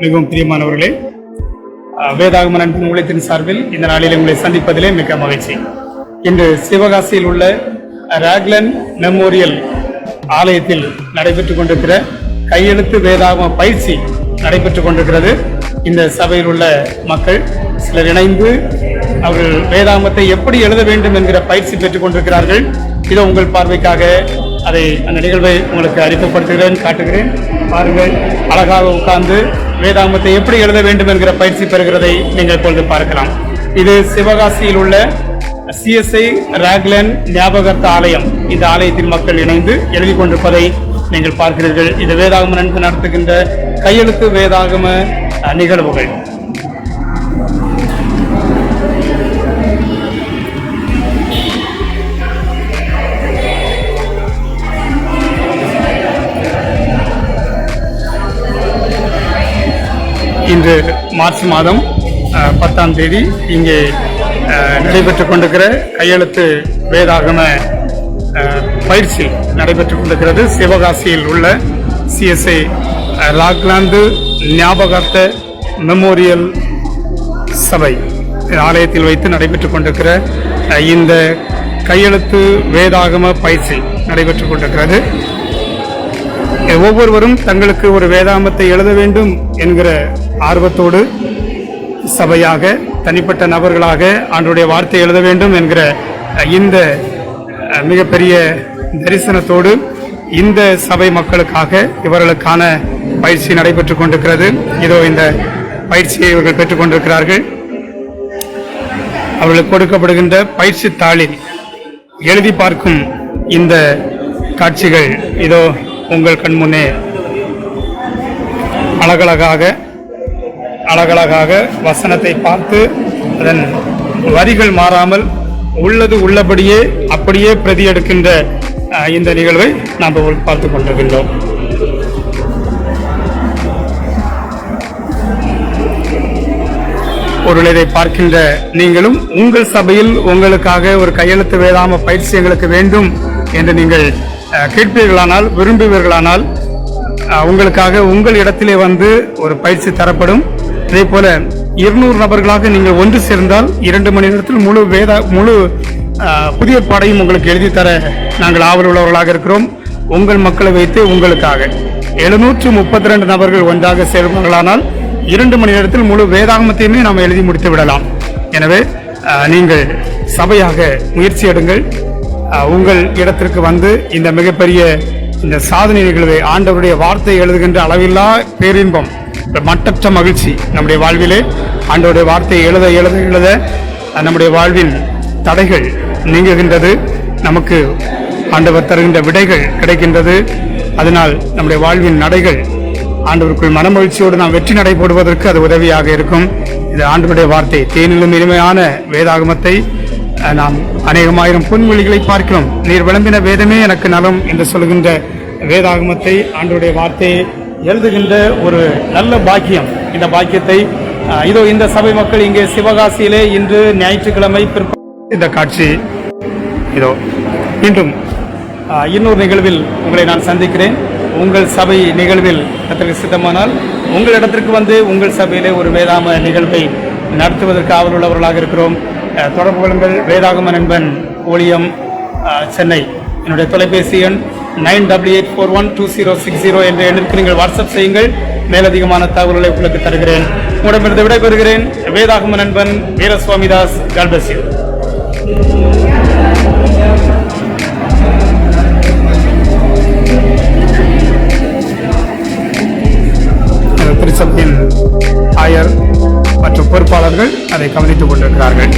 மிகவும் பிரியமானவர்களே, வேதாகம நண்பன் ஊழியத்தின் சார்பில் இந்த நாளில் உங்களை சந்திப்பதிலே மிக மகிழ்ச்சி. இன்று சிவகாசியில் உள்ள ராக்லன் மெமோரியல் ஆலயத்தில் நடைபெற்றுக் கொண்டிருக்கிற கையெழுத்து வேதாகம பயிற்சி நடைபெற்றுக் கொண்டிருக்கிறது. இந்த சபையில் உள்ள மக்கள் சிலர் இணைந்து அவர்கள் வேதாகமத்தை எப்படி எழுத வேண்டும் என்கிற பயிற்சி பெற்றுக் கொண்டிருக்கிறார்கள். இதோ உங்கள் பார்வைக்காக அந்த நிகழ்வை உங்களுக்கு அறிமுகப்படுத்துகிறேன், காட்டுகிறேன். பாருங்கள், அழகாக உட்கார்ந்து வேதாகமத்தை எப்படி எழுத வேண்டும் என்கிற பயிற்சி பெறுகிறதை நீங்கள் இப்பொழுது பார்க்கலாம். இது சிவகாசியில் உள்ள CSI ராக்லன் ஞாபகார்த்த ஆலயம். இந்த ஆலயத்தின் மக்கள் இணைந்து எழுதி கொண்டிருப்பதை நீங்கள் பார்க்கிறீர்கள். இது வேதாகம நண்பன் நடத்துகின்ற கையெழுத்து வேதாகம நிகழ்வுகள். இன்று மார்ச் மாதம் 10ஆம் தேதி இங்கே நடைபெற்றுக் கொண்டிருக்கிற கையெழுத்து வேதாகம பயிற்சி நடைபெற்றுக் கொண்டிருக்கிறது. சிவகாசியில் உள்ள CSI ராக்லாந்து ஞாபகார்த்த மெமோரியல் சபை ஆலயத்தில் வைத்து நடைபெற்றுக் கொண்டிருக்கிற இந்த கையெழுத்து வேதாகம பயிற்சி நடைபெற்றுக் கொண்டிருக்கிறது. ஒவ்வொருவரும் தங்களுக்கு ஒரு வேதாகமத்தை எழுத வேண்டும் என்கிற ஆர்வத்தோடு சபையாக, தனிப்பட்ட நபர்களாக ஆண்டவருடைய வார்த்தை எழுத வேண்டும் என்கிற இந்த மிகப்பெரிய தரிசனத்தோடு இந்த சபை மக்களுக்காக இவர்களுக்கான பயிற்சி நடைபெற்றுக் கொண்டிருக்கிறது. இதோ இந்த பயிற்சியை இவர்கள் பெற்றுக் கொண்டிருக்கிறார்கள். அவர்களுக்கு கொடுக்கப்படுகின்ற பயிற்சி தாளில் எழுதி பார்க்கும் இந்த காட்சிகள் இதோ உங்கள் கண்முன்னே அழகழகாக வசனத்தை பார்த்து அதன் வரிகள் மாறாமல் உள்ளது உள்ளபடியே அப்படியே பிரதி எடுக்கின்ற இந்த நிகழ்வை நாம் பார்த்து கொண்டிருக்கின்றோம். ஒரு இதை பார்க்கின்ற நீங்களும் உங்கள் சபையில் உங்களுக்காக ஒரு கையெழுத்து வேதாகம பயிற்சி எங்களுக்கு வேண்டும் என்று நீங்கள் கேட்பீர்களானால், விரும்புவீர்களானால் உங்களுக்காக உங்கள் இடத்திலே வந்து ஒரு பயிற்சி தரப்படும். அதே போல 200 நபர்களாக நீங்கள் ஒன்று சேர்ந்தால் 2 மணி நேரத்தில் முழு புதிய பாடையும் உங்களுக்கு எழுதி தர நாங்கள் ஆவல் உள்ளவர்களாக இருக்கிறோம். உங்கள் மக்களை வைத்து உங்களுக்காக 732 நபர்கள் ஒன்றாக சேர்வார்களானால் 2 மணி நேரத்தில் முழு வேதாகமத்தையுமே நாம் எழுதி முடித்து விடலாம். எனவே நீங்கள் சபையாக முயற்சி எடுங்கள். உங்கள் இடத்திற்கு வந்து இந்த மிகப்பெரிய இந்த சாதனை நிகழ்வை, ஆண்டவருடைய வார்த்தை எழுதுகின்ற அளவில்லா பேரின்பம், மட்டற்ற மகிழ்ச்சி நம்முடைய வாழ்விலே. ஆண்டவருடைய வார்த்தை எழுத எழுத எழுத நம்முடைய வாழ்வின் தடைகள் நீங்குகின்றது. நமக்கு ஆண்டவர் தருகின்ற விடைகள் கிடைக்கின்றது. அதனால் நம்முடைய வாழ்வின் நடைகள் ஆண்டவருக்குள் மனமகிழ்ச்சியோடு நாம் வெற்றி நடை போடுவதற்கு அது உதவியாக இருக்கும். இது ஆண்டவருடைய வார்த்தை. தேனிலும் இனிமையான வேதாகமத்தை நாம் அநேகமாயிரம் பொன்மொழிகளை பார்க்கிறோம். நீர் விளம்பின வேதமே எனக்கு நலம் என்று சொல்கின்ற வேதாகமத்தை, ஆண்டவருடைய வார்த்தையை எழுதுகின்ற ஒரு நல்ல பாக்கியம். இந்த பாக்கியத்தை இதோ இந்த சபை மக்கள் இங்கே சிவகாசியிலே இன்று ஞாயிற்றுக்கிழமை இந்த காட்சி இதோ மீண்டும் இன்னொரு நிகழ்வில் உங்களை நான் சந்திக்கிறேன். உங்கள் சபை நிகழ்வில் கர்த்தருக்கு சித்தமானால் உங்கள் இடத்திற்கு வந்து உங்கள் சபையிலே ஒரு வேதாகம நிகழ்வை நடத்துவதற்கு ஆவல் உள்ளவர்களாக இருக்கிறோம். தொடர்பு கொள்ளுங்கள். வேதாகம நண்பன் ஊழியம் சென்னை. என்னுடைய தொலைபேசி எண் 9884120060 என்ற எண்ணிற்கு நீங்கள் வாட்ஸ்அப் செய்யுங்கள். மேலதிகமான தகவல்களை உங்களுக்கு தருகிறேன். உங்களிடமிருந்து விடைபெறுகிறேன். வேதாகம நண்பன் வீரசுவாமிதாஸ். God bless you. திருச்சபையின் ஆயர் மற்றும் பொறுப்பாளர்கள் அதை கவனித்துக் கொண்டிருக்கிறார்கள்.